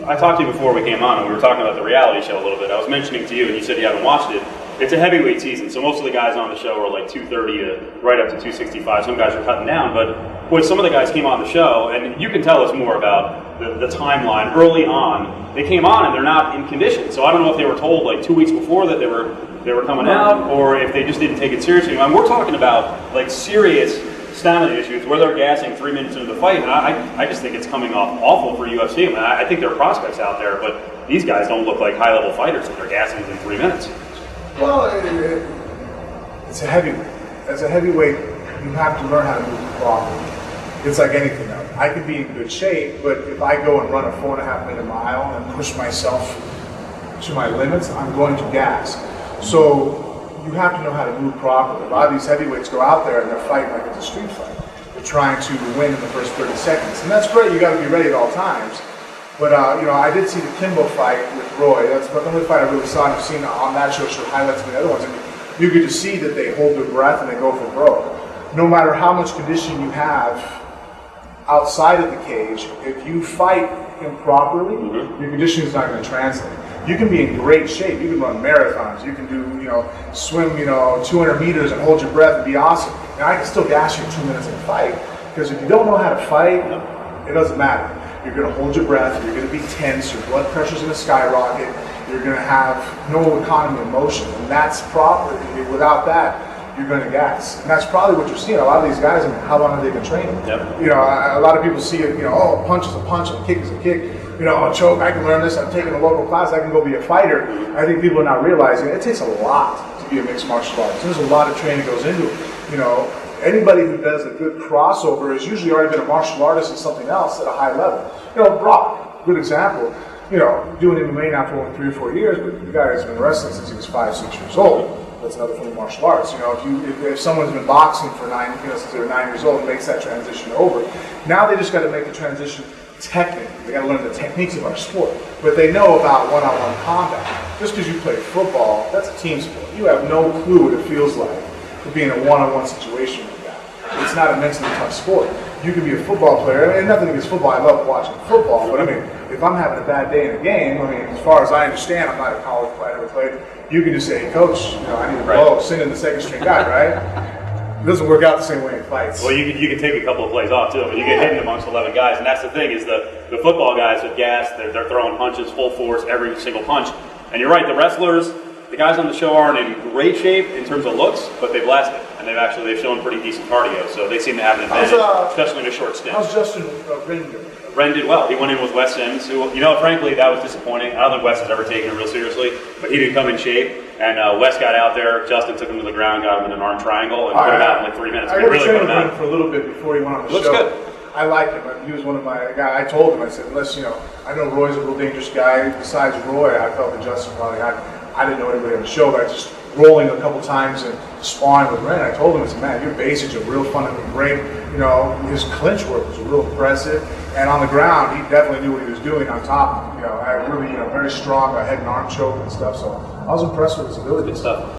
I talked to you before we came on, and we were talking about the reality show a little bit. I was mentioning to you, and you said you haven't watched it. It's a heavyweight season, so most of the guys on the show are like 230 to right up to 265. Some guys are cutting down, but boy, some of the guys came on the show, and you can tell us more about the timeline early on. They came on and they're not in condition, so I don't know if they were told like 2 weeks before that they were coming out, or if they just didn't take it seriously. And we're talking about like serious stamina issues where they're gassing 3 minutes into the fight, and I just think it's coming off awful for UFC. I mean, I think there are prospects out there, but these guys don't look like high-level fighters if they're gassing within 3 minutes. Well, it's a heavyweight. As a heavyweight, you have to learn how to move properly. It's like anything else. I can be in good shape, but if I go and run a 4.5-minute mile and push myself to my limits, I'm going to gas. So you have to know how to move properly. A lot of these heavyweights go out there and they're fighting like it's a street fight. They're trying to win in the first 30 seconds. And that's great, you got to be ready at all times. But, I did see the Kimbo fight with Roy. That's the only fight I really saw, and I've seen on that show highlights of the other ones. And you could just see that they hold their breath and they go for broke. No matter how much condition you have outside of the cage, if you fight improperly, your conditioning is not going to translate. You can be in great shape. You can run marathons. You can do, swim, 200 meters and hold your breath and be awesome. And I can still gas you in 2 minutes in a fight, because if you don't know how to fight, it doesn't matter. You're going to hold your breath. You're going to be tense. Your blood pressure's going to skyrocket. You're going to have no economy of motion, and that's proper. Without that, you're going to gas. And that's probably what you're seeing. A lot of these guys, I mean, how long have they been training? Yep. A lot of people see it, a punch is a punch, a kick is a kick. A choke, I can learn this, I'm taking a local class, I can go be a fighter. I think people are not realizing it takes a lot to be a mixed martial artist. There's a lot of training that goes into it. Anybody who does a good crossover has usually already been a martial artist in something else at a high level. Brock, good example, doing MMA now for only 3 or 4 years, but the guy has been wrestling since he was 5, 6 years old. That's another form of martial arts. If someone's been boxing for since they were 9 years old and makes that transition over, now they just got to make the transition technically. They got to learn the techniques of our sport, but they know about one-on-one combat. Just because you play football, that's a team sport. You have no clue what it feels like to be in a one-on-one situation like that. It's not a mentally tough sport. You can be a football player, and nothing against football. I love watching football, but if I'm having a bad day in a game, as far as I understand, I'm not a college player, I never played. You can just say, hey, coach, I need a blow, send in the second string guy, right? It doesn't work out the same way in fights. Well, you can take a couple of plays off too. I mean, you get hit amongst 11 guys, and that's the thing is the football guys with gas, they're throwing punches full force every single punch. And you're right, the wrestlers, the guys on the show aren't in great shape in terms of looks, but they've lasted, and they've shown pretty decent cardio, so they seem to have an advantage, especially in a short stint. How's Justin Wren doing? Wren did well. He went in with Wes Sims, who, frankly, that was disappointing. I don't think Wes has ever taken it real seriously, but he didn't come in shape. And Wes got out there. Justin took him to the ground, got him in an arm triangle, and put him out in like 3 minutes. I really trained with him for a little bit before he went on the Looks show. Good. I like him. He was one of my guys. I told him, I said, unless, I know Roy's a real dangerous guy. Besides Roy, I felt that Justin probably had. I didn't know anybody on the show, but I just rolling a couple times and sparring with Ren. I told him, I said, man, your basics are real fun and great. His clinch work was real impressive. And on the ground, he definitely knew what he was doing on top. I really, very strong head and arm choke and stuff. So I was impressed with his ability. Good stuff.